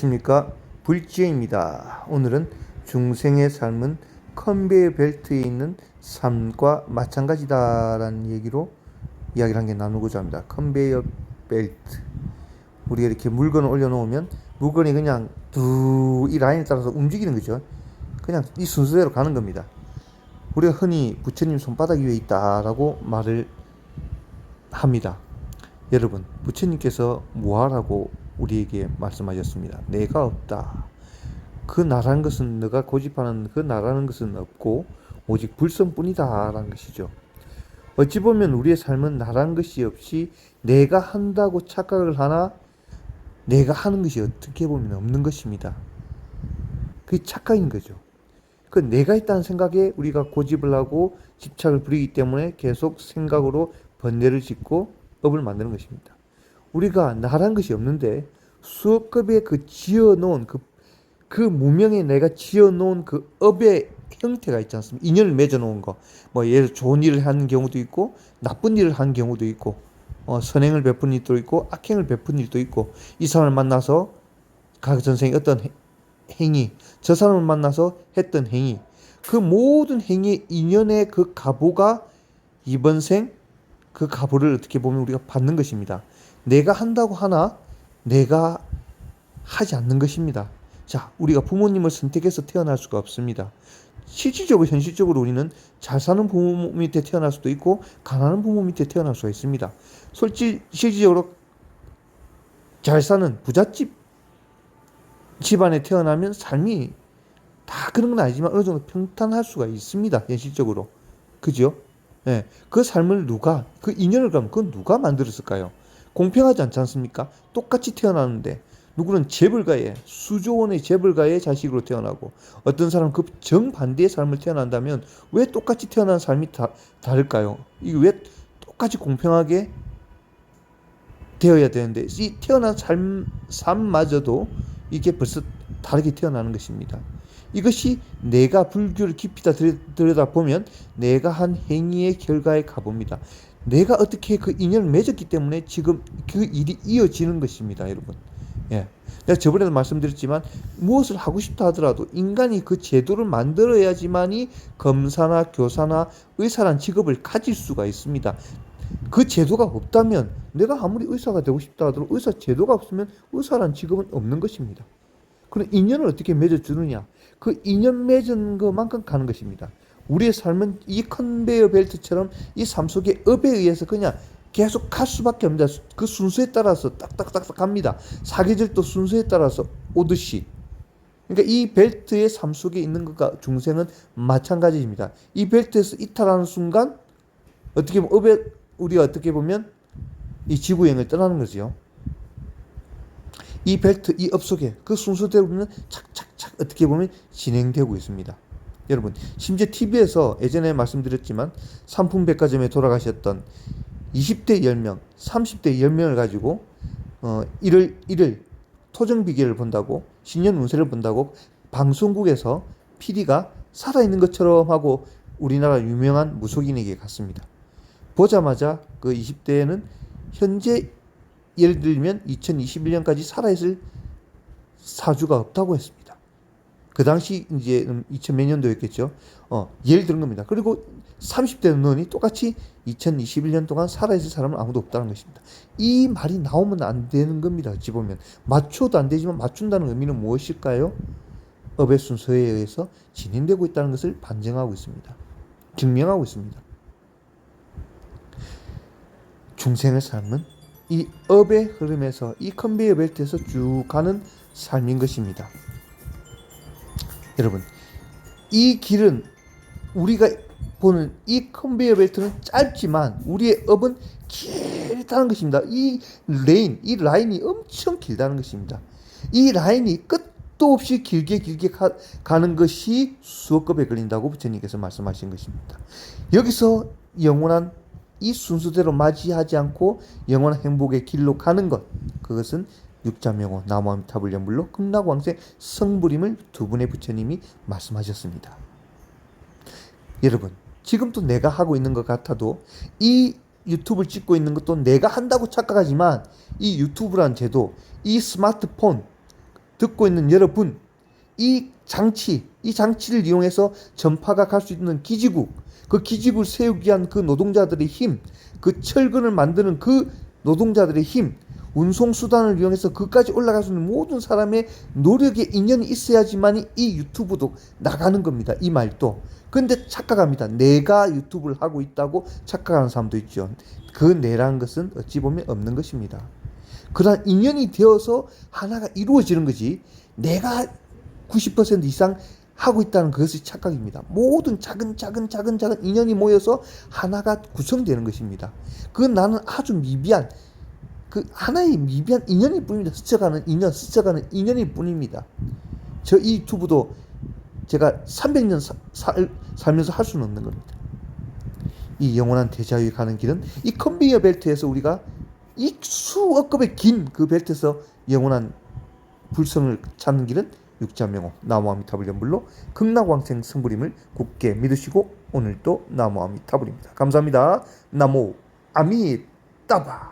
안녕하십니까, 불지혜입니다. 오늘은 중생의 삶은 컨베이어 벨트에 있는 삶과 마찬가지다라는 얘기로 이야기를 한 개 나누고자 합니다. 컨베이어 벨트, 우리가 이렇게 물건을 올려놓으면 물건이 그냥 이 라인에 따라서 움직이는 거죠. 그냥 이 순서대로 가는 겁니다. 우리가 흔히 부처님 손바닥 위에 있다라고 말을 합니다. 여러분, 부처님께서 뭐하라고 우리에게 말씀하셨습니다. 내가 없다. 그 나라는 것은, 너가 고집하는 그 나라는 것은 없고 오직 불성뿐이다 라는 것이죠. 어찌 보면 우리의 삶은 나라는 것이 없이 내가 한다고 착각을 하나, 내가 하는 것이 어떻게 보면 없는 것입니다. 그게 착각인 거죠. 그 내가 있다는 생각에 우리가 고집을 하고 집착을 부리기 때문에 계속 생각으로 번뇌를 짓고 업을 만드는 것입니다. 우리가 나란 것이 없는데 수억급에 그 지어놓은 그 무명에 내가 지어놓은 그 업의 형태가 있지 않습니까? 인연을 맺어놓은 거. 뭐 예를 좋은 일을 하는 경우도 있고 나쁜 일을 하는 경우도 있고 선행을 베푸는 일도 있고 악행을 베푸는 일도 있고, 이 사람을 만나서 각 전생에 어떤 행위, 저 사람을 만나서 했던 행위, 그 모든 행위의 인연의 그 가보가 이번 생 그 가보를 어떻게 보면 우리가 받는 것입니다. 내가 한다고 하나 내가 하지 않는 것입니다. 자, 우리가 부모님을 선택해서 태어날 수가 없습니다. 실질적으로 현실적으로 우리는 잘 사는 부모 밑에 태어날 수도 있고 가난한 부모 밑에 태어날 수가 있습니다. 실질적으로 잘 사는 부잣집 집안에 태어나면 삶이 다 그런 건 아니지만 어느 정도 평탄할 수가 있습니다. 현실적으로. 그죠? 예. 그 삶을 그 인연을 그럼 그건 누가 만들었을까요? 공평하지 않지 않습니까? 똑같이 태어나는데 누구는 재벌가의 수조 원의 재벌가의 자식으로 태어나고, 어떤 사람은 그 정반대의 삶을 태어난다면 왜 똑같이 태어난 삶이 다를까요? 이게 왜 똑같이 공평하게 되어야 되는데 이 태어난 삶마저도 이게 벌써 다르게 태어나는 것입니다. 이것이 내가 불교를 깊이 들여다보면 내가 한 행위의 결과에 가봅니다. 내가 어떻게 그 인연을 맺었기 때문에 지금 그 일이 이어지는 것입니다, 여러분. 예. 내가 저번에도 말씀드렸지만 무엇을 하고 싶다 하더라도 인간이 그 제도를 만들어야지만이 검사나 교사나 의사란 직업을 가질 수가 있습니다. 그 제도가 없다면 내가 아무리 의사가 되고 싶다 하더라도 의사 제도가 없으면 의사란 직업은 없는 것입니다. 그럼 인연을 어떻게 맺어주느냐? 그 인연 맺은 것만큼 가는 것입니다. 우리의 삶은 이 컨베이어 벨트처럼 이 삶 속의 업에 의해서 그냥 계속 갈 수밖에 없습니다. 그 순서에 따라서 딱딱딱딱 갑니다. 사계절도 순서에 따라서 오듯이. 그러니까 이 벨트의 삶 속에 있는 것과 중생은 마찬가지입니다. 이 벨트에서 이탈하는 순간 어떻게 보면 우리가 어떻게 보면 이 지구여행을 떠나는 거죠. 이 벨트, 이 업 속에 그 순서대로 보면 착착착 어떻게 보면 진행되고 있습니다. 여러분, 심지어 TV에서 예전에 말씀드렸지만 삼풍백화점에 돌아가셨던 20대 10명, 30대 10명을 가지고 일을 토정비계를 본다고, 신년 운세를 본다고 방송국에서 PD가 살아있는 것처럼 하고 우리나라 유명한 무속인에게 갔습니다. 보자마자 그 20대에는 현재 예를 들면 2021년까지 살아있을 사주가 없다고 했습니다. 그 당시 이제 2000몇 년도였겠죠. 예를 들은 겁니다. 그리고 30대 노인이 똑같이 2021년 동안 살아있을 사람은 아무도 없다는 것입니다. 이 말이 나오면 안 되는 겁니다. 어찌 보면 맞춰도 안 되지만 맞춘다는 의미는 무엇일까요? 업의 순서에 의해서 진행되고 있다는 것을 반증하고 있습니다. 증명하고 있습니다. 중생의 삶은 이 업의 흐름에서 이 컨베이어 벨트에서 쭉 가는 삶인 것입니다. 여러분, 이 길은 우리가 보는 이 컨베이어 벨트는 짧지만 우리의 업은 길다는 것입니다. 이 라인이 엄청 길다는 것입니다. 이 라인이 끝도 없이 길게 가는 것이 수억급에 걸린다고 부처님께서 말씀하신 것입니다. 여기서 영원한 이 순서대로 맞이하지 않고 영원한 행복의 길로 가는 것, 그것은 육자명호 나무아미타불연불로 극락왕생 성불임을 두 분의 부처님이 말씀하셨습니다. 여러분, 지금도 내가 하고 있는 것 같아도 이 유튜브를 찍고 있는 것도 내가 한다고 착각하지만 이 유튜브란 제도, 이 스마트폰, 듣고 있는 여러분, 이 장치를 이용해서 전파가 갈 수 있는 기지국, 그 기지국을 세우기 위한 그 노동자들의 힘, 그 철근을 만드는 그 노동자들의 힘, 운송수단을 이용해서 그까지 올라갈 수 있는 모든 사람의 노력에 인연이 있어야지만 이 유튜브도 나가는 겁니다. 이 말도. 근데 착각합니다. 내가 유튜브를 하고 있다고 착각하는 사람도 있죠. 그 내라는 것은 어찌 보면 없는 것입니다. 그러한 인연이 되어서 하나가 이루어지는 거지, 내가 90% 이상 하고 있다는 그것이 착각입니다. 모든 작은 인연이 모여서 하나가 구성되는 것입니다. 그건 나는 아주 미비한, 그 하나의 미비한 인연일 뿐입니다. 스쳐가는 인연일 뿐입니다. 저 이 유튜브도 제가 300년 살면서 할 수는 없는 겁니다. 이 영원한 대자유에 가는 길은 이 컨베이어 벨트에서 우리가 이 수억 급의 긴 그 벨트에서 영원한 불성을 찾는 길은 육자명호 나무아미타불 연불로 극락왕생 승부림을 굳게 믿으시고 오늘도 나무아미타불입니다. 감사합니다. 나무 아미따바.